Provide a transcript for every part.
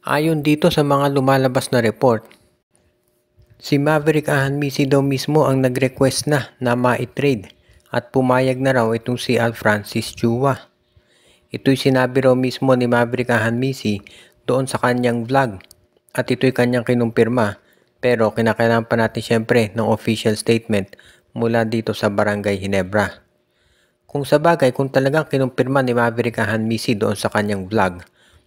Ayon dito sa mga lumalabas na report, si Maverick Ahanmisi daw mismo ang nag-request na ma-trade at pumayag na raw itong si Al Francis Chua. Ito'y sinabi raw mismo ni Maverick Ahanmisi doon sa kanyang vlog at ito'y kanyang kinumpirma, pero kinakailangan pa natin syempre ng official statement mula dito sa Barangay Ginebra. Kung sabagay, kung talagang kinumpirma ni Maverick Ahanmisi doon sa kanyang vlog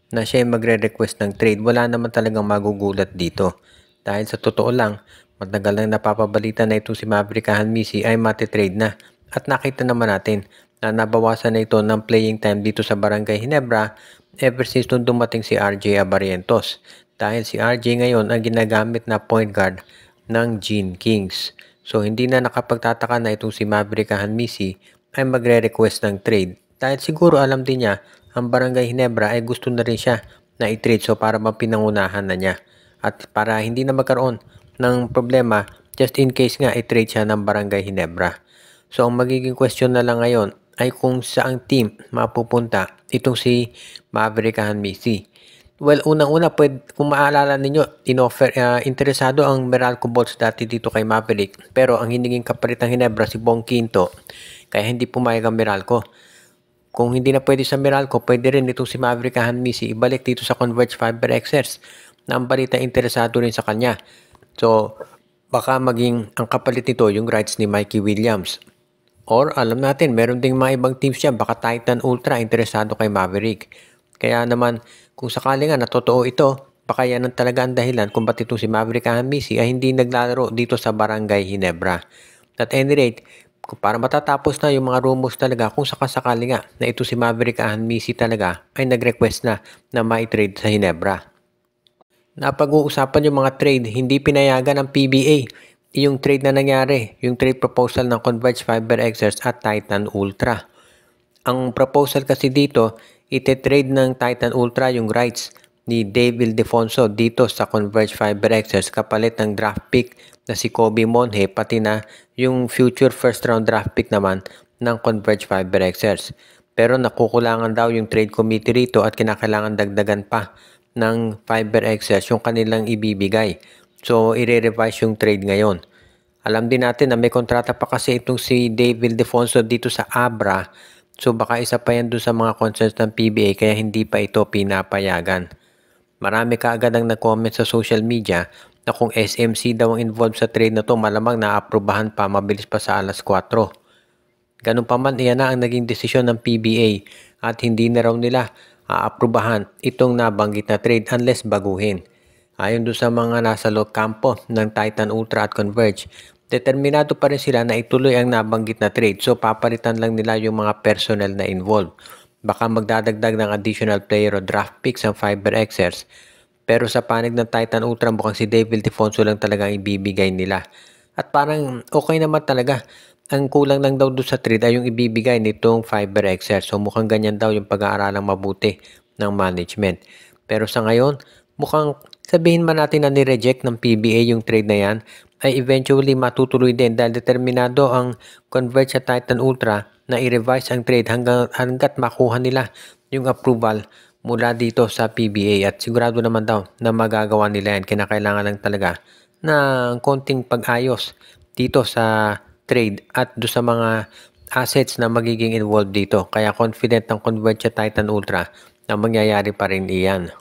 na siya ay magre-request ng trade, wala naman talagang magugulat dito. Dahil sa totoo lang, matagal nang napapabalita na itong si Maverick Ahanmisi ay matitrade na. At nakita naman natin na nabawasan na ito ng playing time dito sa Barangay Ginebra ever since nung dumating si RJ Abarientos. Dahil si RJ ngayon ang ginagamit na point guard ng Gene Kings. So hindi na nakapagtataka na itong si Maverick Ahanmisi ay magre-request ng trade. Dahil siguro alam din niya ang Barangay Ginebra ay gusto na rin siya na i-trade, so para mapinangunahan na niya. At para hindi na magkaroon ng problema, just in case nga i-trade siya ng Barangay Ginebra. So ang magiging question na lang ngayon ay kung saang team mapupunta itong si Maverick Ahanmisi. Well, unang-una, kung maalala ninyo, interesado ang Meralco Bolts dati dito kay Maverick, pero ang hiningin kapalit ng Ginebra si Bong Quinto, kaya hindi pumayag ang Meralco. Kung hindi na pwede sa Meralco, pwede rin itong si Maverick Ahanmisi ibalik dito sa Converge Fiber XS na ang balita interesado rin sa kanya. So, baka maging ang kapalit nito yung rights ni Mikey Williams. Or alam natin, meron ding mga ibang teams dyan, baka Titan Ultra interesado kay Maverick. Kaya naman, kung sakali nga na totoo ito, baka yan ang talaga ang dahilan kung ba't itong si Maverick Ahanmisi ay hindi naglalaro dito sa Barangay Ginebra. At any rate, para matatapos na yung mga rumors talaga kung sakasakali nga na ito si Maverick Ahanmisi talaga ay nag-request na ma-trade sa Ginebra. Napag-uusapan yung mga trade, hindi pinayagan ng PBA yung trade na nangyari, yung trade proposal ng Converge Fiber XS at Titan Ultra. Ang proposal kasi dito, ite-trade ng Titan Ultra yung rights ni Dave Ildefonso dito sa Converge Fiber XS kapalit ng draft pick na si Kobe Monhe, pati na yung future first round draft pick naman ng Converge Fiber XS. Pero nakukulangan daw yung trade committee rito at kinakailangan dagdagan pa ng Fiber XS yung kanilang ibibigay. So, i-revise yung trade ngayon. Alam din natin na may kontrata pa kasi itong si Dave Ildefonso dito sa Abra. So, baka isa pa yan doon sa mga concerns ng PBA kaya hindi pa ito pinapayagan. Marami kaagad ang nag-comment sa social media na kung SMC daw ang involved sa trade na to, malamang naaprubahan pa mabilis pa sa alas 4. Ganun pa man, iyan na ang naging desisyon ng PBA at hindi na raw nila aaprubahan itong nabanggit na trade unless baguhin. Ayon doon sa mga nasa loob kampo ng Titan Ultra at Converge, determinado pa rin sila na ituloy ang nabanggit na trade, so papalitan lang nila yung mga personnel na involved. Baka magdadagdag ng additional player o draft picks ang Fiber XS. Pero sa panig ng Titan Ultra, mukhang si Dave Ildefonso lang talaga ibibigay nila. At parang okay naman talaga. Ang kulang lang daw doon sa trade ay yung ibibigay nitong Fiber XS. So mukhang ganyan daw yung pag-aaralang mabuti ng management. Pero sa ngayon, mukhang sabihin man natin na ni-reject ng PBA yung trade na yan, ay eventually matutuloy din dahil determinado ang Converge sa Titan Ultra na i-revise ang trade hanggat makuha nila yung approval mula dito sa PBA at sigurado naman daw na magagawa nila yan. Kinakailangan lang talaga na konting pag-ayos dito sa trade at do sa mga assets na magiging involved dito. Kaya confident ng Converge sa Titan Ultra na mangyayari pa rin iyan.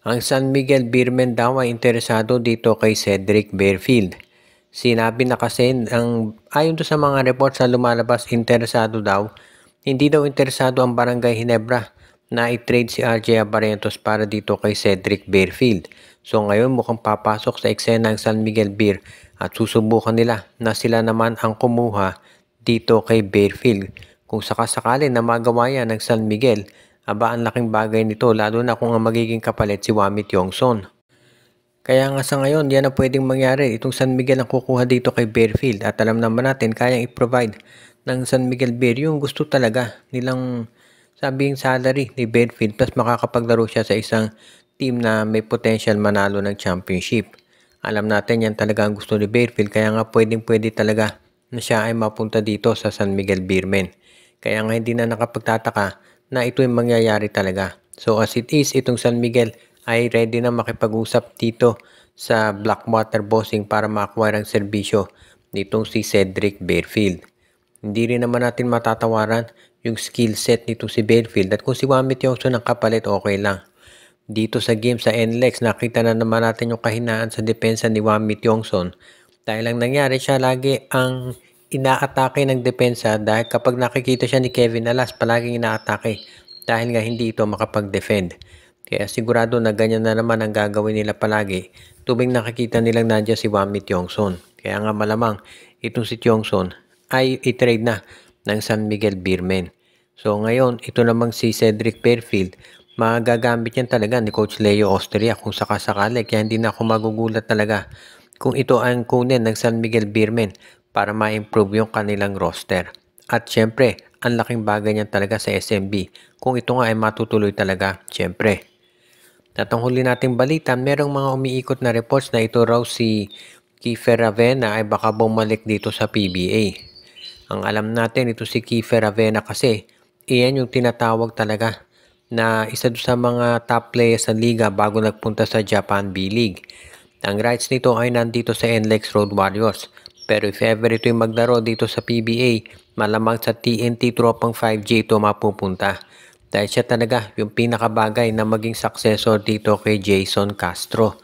Ang San Miguel Beermen daw ay interesado dito kay Cedric Bearfield. Sinabi na kasi, ayon do sa mga reports na lumalabas, interesado daw. Hindi daw interesado ang Barangay Ginebra na i-trade si RJ Abarientos para dito kay Cedric Bearfield. So ngayon mukhang papasok sa eksena ang San Miguel Beer at susubukan nila na sila naman ang kumuha dito kay Bearfield. Kung sakasakali na magawa yan ng San Miguel, aba ang laking bagay nito lalo na kung ang magiging kapalit si Wamit Yongson. Kaya nga sa ngayon, yan ang pwedeng mangyari. Itong San Miguel ang kukuha dito kay Bearfield at alam naman natin kayang i-provide ng San Miguel Beer yung gusto talaga nilang sabing salary ni Bearfield plus makakapaglaro siya sa isang team na may potential manalo ng championship. Alam natin yan talaga ang gusto ni Bearfield kaya nga pwede talaga na siya ay mapunta dito sa San Miguel Beermen. Kaya nga hindi na nakapagtataka na ito yung mangyayari talaga. So as it is, itong San Miguel ay ready na makipag-usap dito sa Blackwater Bossing para makuha ng serbisyo nitong si Cedric Barefield. Hindi rin naman natin matatawaran yung skill set nito si Barefield at kung si Wamit Yongson ang kapalit, okay lang. Dito sa game sa NLEX, nakita na naman natin yung kahinaan sa depensa ni Wamit Yongson. Dahil lang nangyari siya lagi ang inaatake ng depensa dahil kapag nakikita siya ni Kevin Alas, palaging inaatake dahil nga hindi ito makapag-defend. Kaya sigurado na ganyan na naman ang gagawin nila palagi tuwing nakikita nilang nandiyan si Wamit Yongson. Kaya nga malamang itong si Yongson ay i-trade na ng San Miguel Beermen. So ngayon, ito namang si Cedric Barefield, magagamit yan talaga ni Coach Leo Austria kung sakasakali. Kaya hindi na ako magugulat talaga kung ito ang kunin ng San Miguel Beermen para ma-improve yung kanilang roster. At syempre, ang laking bagay niyan talaga sa SMB. Kung ito nga ay matutuloy talaga, syempre. At ang huli nating balita, merong mga umiikot na reports na ito raw si Kiefer Ravena ay baka bumalik dito sa PBA. Ang alam natin, ito si Kiefer Ravena kasi, iyan yung tinatawag talaga na isa sa mga top players sa liga bago nagpunta sa Japan B-League. Ang rights nito ay nandito sa NLEX Road Warriors. Pero if ever ito yung maglaro dito sa PBA, malamang sa TNT Tropang 5G ito mapupunta. Dahil siya talaga yung pinakabagay na maging successor dito kay Jason Castro.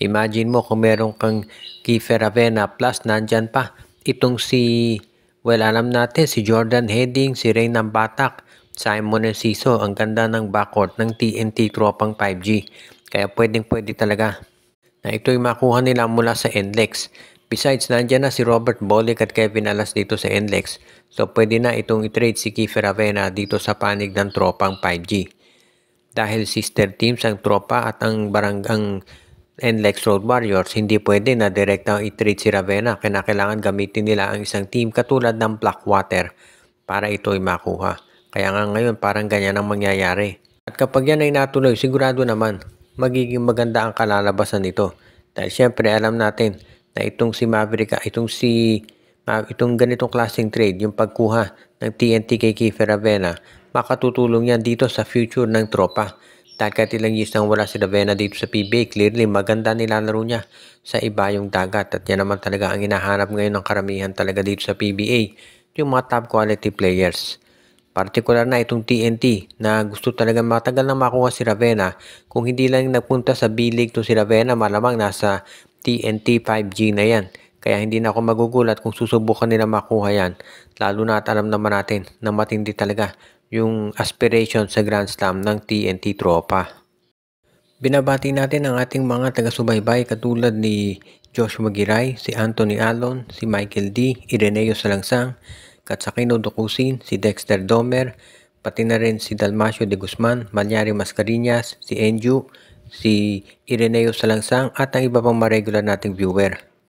Imagine mo kung meron kang Kiefer Ravena plus nandyan pa itong si, well alam natin si Jordan Heading, si Reynan Batak, Simon Enciso, ang ganda ng backcourt ng TNT Tropang 5G. Kaya pwede talaga na ito'y makuha nila mula sa NLEX. Besides, nandyan na si Robert Bolick at Kevin Alas dito sa NLEX. So pwede na itong i-trade si Kiefer Ravena dito sa panig ng Tropang 5G. Dahil sister teams ang Tropa at ang baranggang NLEX Road Warriors, hindi pwede na direkta i-trade si Ravena. Kailangan gamitin nila ang isang team katulad ng Blackwater para ito'y makuha. Kaya nga ngayon parang ganyan ang mangyayari. At kapag yan ay natuloy, sigurado naman magiging maganda ang kalalabasan nito. Dahil syempre alam natin na itong si Maverick, itong ganitong klaseng trade, yung pagkuha ng TNT kay Kiefer Ravena, makatutulong yan dito sa future ng Tropa. Dahil kahit ilang years nang wala si Ravena dito sa PBA, clearly maganda nilalaro niya sa ibayong dagat. At yan naman talaga ang hinahanap ngayon ng karamihan talaga dito sa PBA, yung mga top quality players. Partikular na itong TNT na gusto talaga matagal na makuha si Ravena. Kung hindi lang nagpunta sa B-League to si Ravena, malamang nasa TNT 5G na yan. Kaya hindi na ako magugulat kung susubukan nila makuha yan. Lalo na at alam naman natin na matindi talaga yung aspiration sa Grand Slam ng TNT Tropa. Binabati natin ang ating mga taga-subaybay katulad ni Joshua Giray, si Anthony Alon, si Michael D., Ireneo Salangsang, Katsakino Dokusin, si Dexter Domer, pati na rin si Dalmacio de Guzman, Malyari Mascareñas, si Enju, si Ireneo Salangsang at ang iba pang mga regular nating viewer.